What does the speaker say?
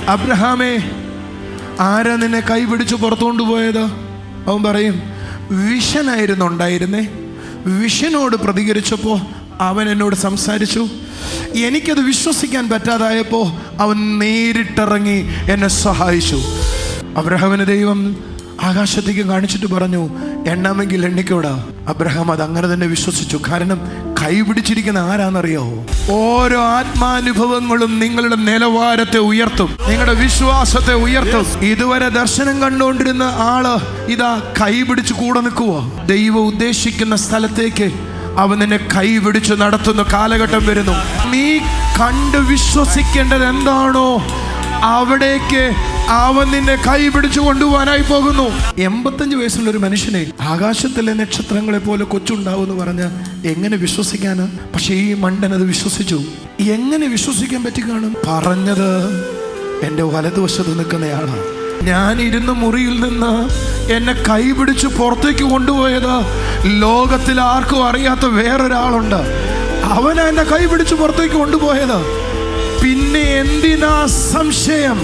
അബ്രഹാമേ, ആരാ നിന്നെ കൈപിടിച്ച് പുറത്തു കൊണ്ടുപോയത്? അവൻ പറയും, വിഷനായിരുന്നു ഉണ്ടായിരുന്നേ. വിഷനോട് പ്രതികരിച്ചപ്പോൾ അവൻ എന്നോട് സംസാരിച്ചു. എനിക്കത് വിശ്വസിക്കാൻ പറ്റാതായപ്പോൾ അവൻ നേരിട്ടിറങ്ങി എന്നെ സഹായിച്ചു. അബ്രഹാമിന് ദൈവം ആകാശത്തേക്ക് കാണിച്ചിട്ട് പറഞ്ഞു, എണ്ണാമെങ്കിൽ എണ്ണിക്കോടാ. അബ്രഹാം അത് അങ്ങനെ തന്നെ വിശ്വസിച്ചു. കാരണം കൈപിടിച്ചിരിക്കുന്ന ആരാന്നറിയോ? ഓരോ ആത്മാനുഭവങ്ങളും നിങ്ങളുടെ നിലവാരത്തെ ഉയർത്തും, നിങ്ങളുടെ വിശ്വാസത്തെ ഉയർത്തും. ഇതുവരെ ദർശനം കണ്ടുകൊണ്ടിരുന്ന ആള് ഇതാ കൈപിടിച്ച് കൂടെ നിൽക്കുക. ദൈവം ഉദ്ദേശിക്കുന്ന സ്ഥലത്തേക്ക് അവൻ നിന്നെ കൈപിടിച്ച് നടത്തുന്ന കാലഘട്ടം വരുന്നു. നീ കണ്ട് വിശ്വസിക്കേണ്ടത് എന്താണോ അവിടേക്ക് അവൻ നിന്നെ കൈപിടിച്ചു കൊണ്ടുപോകാനായി പോകുന്നു. 85 വയസ്സുള്ള ഒരു മനുഷ്യനെ ആകാശത്തിലെ നക്ഷത്രങ്ങളെ പോലെ കൊച്ചുണ്ടാവുമെന്ന് പറഞ്ഞ എങ്ങനെ വിശ്വസിക്കാന്? പക്ഷെ ഈ മണ്ടൻ അത് വിശ്വസിച്ചു. എങ്ങനെ വിശ്വസിക്കാൻ പറ്റി കാണും? പറഞ്ഞത് എൻ്റെ വലതുവശത്ത് നിൽക്കുന്നയാളാണ്. ഞാൻ ഇരുന്ന മുറിയിൽ നിന്ന് എന്നെ കൈപിടിച്ച് പുറത്തേക്ക് കൊണ്ടുപോയത് ലോകത്തിൽ ആർക്കും അറിയാത്ത വേറൊരാളുണ്ട്. അവനാ എന്നെ കൈപിടിച്ച് പുറത്തേക്ക് കൊണ്ടുപോയത്. പിന്നെ എന്തിനാ സംശയം?